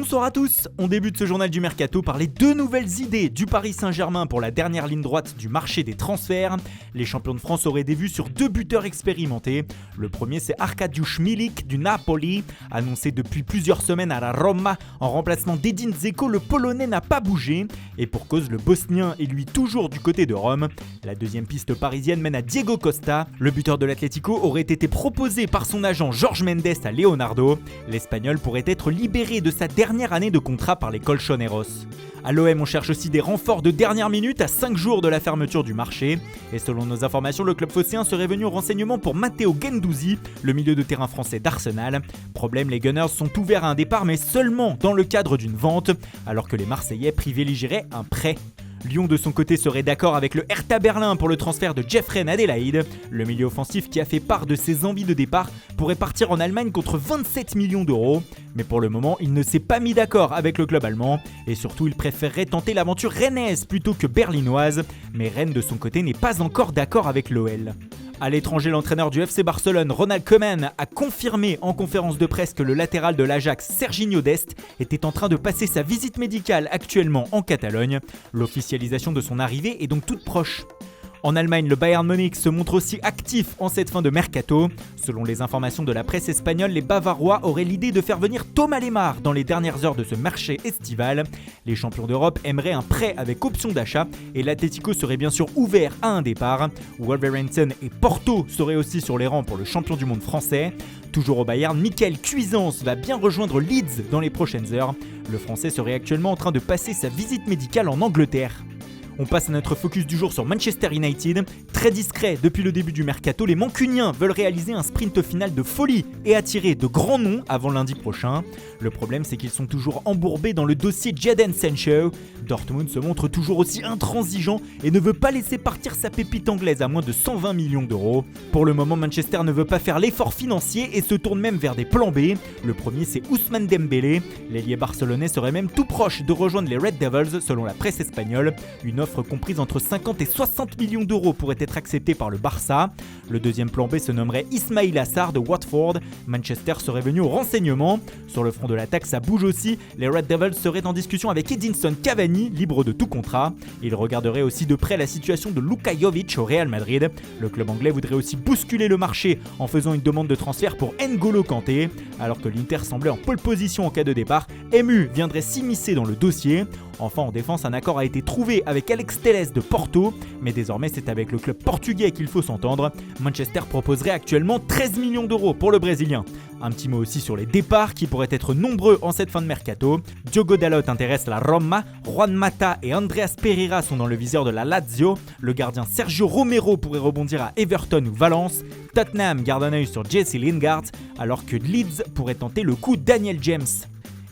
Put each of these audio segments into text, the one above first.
Bonsoir à tous, on débute ce journal du Mercato par les deux nouvelles idées du Paris Saint-Germain pour la dernière ligne droite du marché des transferts. Les champions de France auraient des vues sur deux buteurs expérimentés. Le premier c'est Arkadiusz Milik du Napoli, annoncé depuis plusieurs semaines à la Roma. En remplacement d'Edin Dzeko, le Polonais n'a pas bougé. Et pour cause, le Bosnien est lui toujours du côté de Rome. La deuxième piste parisienne mène à Diego Costa. Le buteur de l'Atlético aurait été proposé par son agent Jorge Mendes à Leonardo. L'Espagnol pourrait être libéré de sa dernière année de contrat par les Colchoneros. À l'OM, on cherche aussi des renforts de dernière minute à 5 jours de la fermeture du marché. Et selon nos informations, le club phocéen serait venu au renseignement pour Matteo Guendouzi, le milieu de terrain français d'Arsenal. Problème, les Gunners sont ouverts à un départ, mais seulement dans le cadre d'une vente, alors que les Marseillais privilégieraient un prêt. Lyon de son côté serait d'accord avec le Hertha Berlin pour le transfert de Jeffrey Adelaide. Le milieu offensif qui a fait part de ses envies de départ pourrait partir en Allemagne contre 27 millions d'euros. Mais pour le moment, il ne s'est pas mis d'accord avec le club allemand. Et surtout, il préférerait tenter l'aventure rennaise plutôt que berlinoise. Mais Rennes de son côté n'est pas encore d'accord avec l'OL. À l'étranger, l'entraîneur du FC Barcelone, Ronald Koeman, a confirmé en conférence de presse que le latéral de l'Ajax, Serginho Dest, était en train de passer sa visite médicale actuellement en Catalogne. L'officialisation de son arrivée est donc toute proche. En Allemagne, le Bayern Munich se montre aussi actif en cette fin de mercato. Selon les informations de la presse espagnole, les Bavarois auraient l'idée de faire venir Thomas Lemar dans les dernières heures de ce marché estival. Les champions d'Europe aimeraient un prêt avec option d'achat et l'Atlético serait bien sûr ouvert à un départ. Wolverhampton et Porto seraient aussi sur les rangs pour le champion du monde français. Toujours au Bayern, Michael Cuisance va bien rejoindre Leeds dans les prochaines heures. Le Français serait actuellement en train de passer sa visite médicale en Angleterre. On passe à notre focus du jour sur Manchester United. Très discret depuis le début du mercato, les Mancuniens veulent réaliser un sprint final de folie et attirer de grands noms avant lundi prochain. Le problème, c'est qu'ils sont toujours embourbés dans le dossier Jadon Sancho. Dortmund se montre toujours aussi intransigeant et ne veut pas laisser partir sa pépite anglaise à moins de 120 millions d'euros. Pour le moment, Manchester ne veut pas faire l'effort financier et se tourne même vers des plans B. Le premier, c'est Ousmane Dembélé. L'ailier barcelonais serait même tout proche de rejoindre les Red Devils selon la presse espagnole. Une offre comprise entre 50 et 60 millions d'euros pourrait être acceptée par le Barça. Le deuxième plan B se nommerait Ismaïla Assar de Watford. Manchester serait venu au renseignement. Sur le front de l'attaque, ça bouge aussi. Les Red Devils seraient en discussion avec Edinson Cavani, libre de tout contrat. Ils regarderaient aussi de près la situation de Luka Jovic au Real Madrid. Le club anglais voudrait aussi bousculer le marché en faisant une demande de transfert pour N'Golo Kanté. Alors que l'Inter semblait en pole position en cas de départ, MU viendrait s'immiscer dans le dossier. Enfin, en défense, un accord a été trouvé avec Alex Telles de Porto, mais désormais c'est avec le club portugais qu'il faut s'entendre. Manchester proposerait actuellement 13 millions d'euros pour le Brésilien. Un petit mot aussi sur les départs qui pourraient être nombreux en cette fin de mercato. Diogo Dalot intéresse la Roma, Juan Mata et Andreas Pereira sont dans le viseur de la Lazio. Le gardien Sergio Romero pourrait rebondir à Everton ou Valence. Tottenham garde un œil sur Jesse Lingard, alors que Leeds pourrait tenter le coup Daniel James.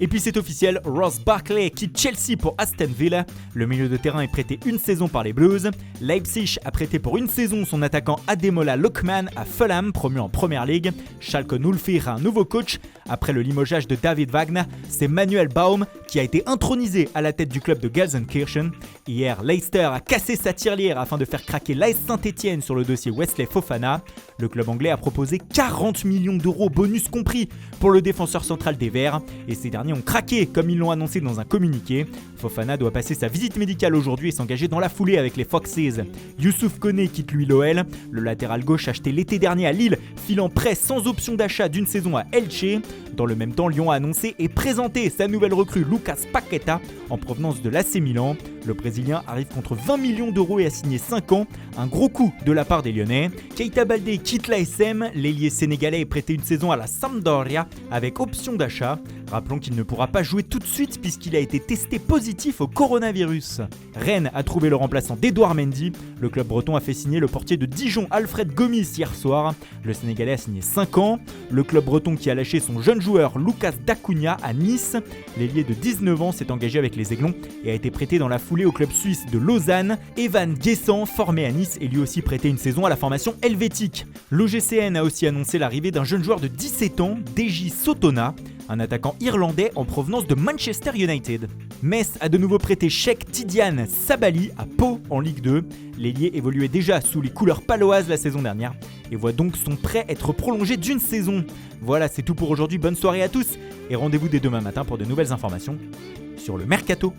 Et puis c'est officiel, Ross Barkley quitte Chelsea pour Aston Villa. Le milieu de terrain est prêté une saison par les Blues. Leipzig a prêté pour une saison son attaquant Ademola Lookman à Fulham, promu en Premier League. Schalke 04 a un nouveau coach. Après le limogeage de David Wagner, c'est Manuel Baum qui a été intronisé à la tête du club de Gelsenkirchen. Hier, Leicester a cassé sa tirelire afin de faire craquer l'AS Saint-Etienne sur le dossier Wesley Fofana. Le club anglais a proposé 40 millions d'euros bonus compris pour le défenseur central des Verts. Et ces derniers ont craqué comme ils l'ont annoncé dans un communiqué. Fofana doit passer sa visite médicale aujourd'hui et s'engager dans la foulée avec les Foxes. Youssouf Koné quitte lui l'OL. Le latéral gauche acheté l'été dernier à Lille, filant prêt sans option d'achat d'une saison à Elche. Dans le même temps, Lyon a annoncé et présenté sa nouvelle recrue Lucas Paqueta en provenance de l'AC Milan. Le Brésilien arrive contre 20 millions d'euros et a signé 5 ans, un gros coup de la part des Lyonnais. Keita Baldé quitte l'ASM, l'ailier sénégalais est prêté une saison à la Sampdoria avec option d'achat. Rappelons qu'il ne pourra pas jouer tout de suite puisqu'il a été testé positif au coronavirus. Rennes a trouvé le remplaçant d'Edouard Mendy. Le club breton a fait signer le portier de Dijon Alfred Gomis hier soir. Le Sénégalais a signé 5 ans. Le club breton qui a lâché son jeune joueur Lucas Dacunia à Nice. L'ailier de 19 ans s'est engagé avec les Aiglons et a été prêté dans la foulée au club suisse de Lausanne. Evan Guessant, formé à Nice, est lui aussi prêté une saison à la formation helvétique. L'OGCN a aussi annoncé l'arrivée d'un jeune joueur de 17 ans, Deji Sotona. un attaquant irlandais en provenance de Manchester United. Metz a de nouveau prêté Cheikh Tidiane Sabali à Pau en Ligue 2. L'ailier évoluait déjà sous les couleurs paloises la saison dernière et voit donc son prêt être prolongé d'une saison. Voilà, c'est tout pour aujourd'hui, bonne soirée à tous et rendez-vous dès demain matin pour de nouvelles informations sur le Mercato.